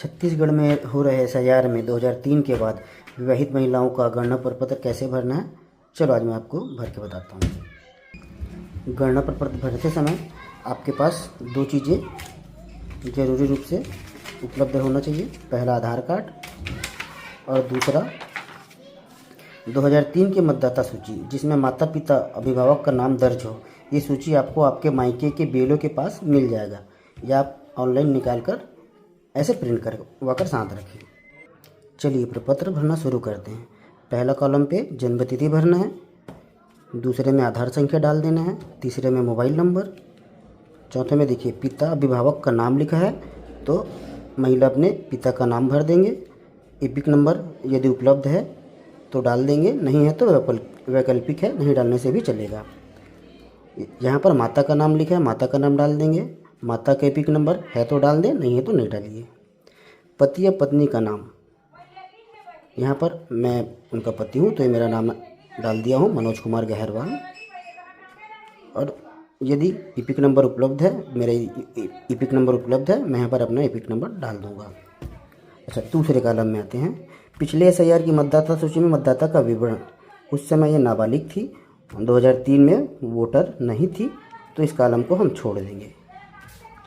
छत्तीसगढ़ में हो रहे एसआईआर में 2003 के बाद विवाहित महिलाओं का गणना प्रपत्र कैसे भरना है, चलो आज मैं आपको भर के बताता हूँ। गणना प्रपत्र भरते समय आपके पास दो चीज़ें ज़रूरी रूप से उपलब्ध होना चाहिए। पहला आधार कार्ड और दूसरा 2003 की मतदाता सूची जिसमें माता पिता अभिभावक का नाम दर्ज हो। ये सूची आपको आपके मायके के बीएलओ के पास मिल जाएगा या आप ऑनलाइन निकाल कर ऐसे प्रिंट करवाकर साथ रखें। चलिए प्रपत्र भरना शुरू करते हैं। पहला कॉलम पे जन्मतिथि भरना है, दूसरे में आधार संख्या डाल देना है, तीसरे में मोबाइल नंबर, चौथे में देखिए पिता अभिभावक का नाम लिखा है तो महिला अपने पिता का नाम भर देंगे। एपिक नंबर यदि उपलब्ध है तो डाल देंगे, नहीं है तो वैकल्पिक है, नहीं डालने से भी चलेगा। यहाँ पर माता का नाम लिखा है, माता का नाम डाल देंगे। माता का एपिक नंबर है तो डाल दें, नहीं है तो नहीं डालिए। पति या पत्नी का नाम, यहाँ पर मैं उनका पति हूँ तो ये मेरा नाम डाल दिया हूँ, मनोज कुमार गहरवाल। और यदि एपिक नंबर उपलब्ध है, मेरा एपिक नंबर उपलब्ध है, मैं यहाँ पर अपना एपिक नंबर डाल दूँगा। अच्छा, दूसरे कॉलम में आते हैं। पिछले एसआईआर की मतदाता सूची में मतदाता का विवरण, उस समय ये नाबालिग थी, 2003 में वोटर नहीं थी, तो इस कॉलम को हम छोड़ देंगे।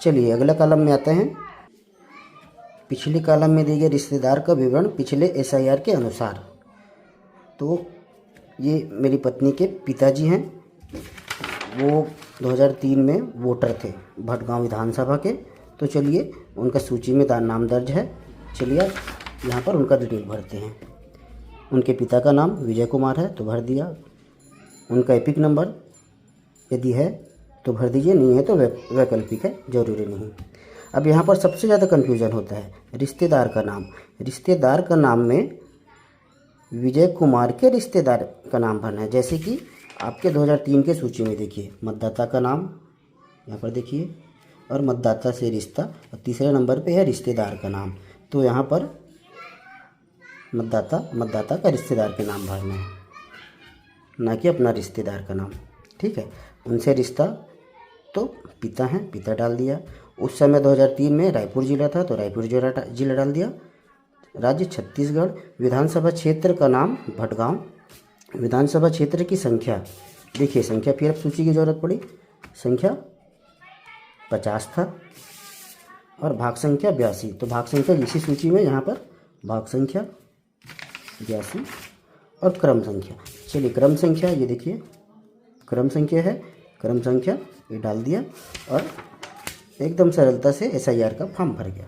चलिए अगला कॉलम में आते हैं। पिछले कॉलम में दिए गए रिश्तेदार का विवरण पिछले एसआईआर के अनुसार, तो ये मेरी पत्नी के पिताजी हैं, वो 2003 में वोटर थे भटगांव विधानसभा के। तो चलिए उनका सूची में नाम दर्ज है। चलिए आप यहाँ पर उनका डिटेल भरते हैं। उनके पिता का नाम विजय कुमार है तो भर दिया। उनका एपिक नंबर यदि है तो भर दीजिए, नहीं है तो वैकल्पिक है, ज़रूरी नहीं। अब यहाँ पर सबसे ज़्यादा कन्फ्यूज़न होता है रिश्तेदार का नाम। रिश्तेदार का नाम में विजय कुमार के रिश्तेदार का नाम भरना है। जैसे कि आपके 2003 के सूची में देखिए मतदाता का नाम यहाँ पर देखिए और मतदाता से रिश्ता, और तीसरे नंबर पे है रिश्तेदार का नाम। तो यहाँ पर मतदाता का रिश्तेदार के नाम भरना है, ना कि अपना रिश्तेदार का नाम। ठीक है, उनसे रिश्ता तो पिता हैं, पिता डाल दिया। उस समय 2003 में रायपुर जिला था तो रायपुर जिला डाल दिया। राज्य छत्तीसगढ़। विधानसभा क्षेत्र का नाम भटगांव। विधानसभा क्षेत्र की संख्या देखिए, संख्या फिर अब सूची की ज़रूरत पड़ी, संख्या 50 था और भाग संख्या 82। तो भाग संख्या इसी सूची में यहाँ पर भाग संख्या 82 और क्रम संख्या। चलिए क्रम संख्या ये देखिए, क्रम संख्या है, क्रम संख्या ये डाल दिया और एकदम सरलता से एसआईआर का फॉर्म भर गया।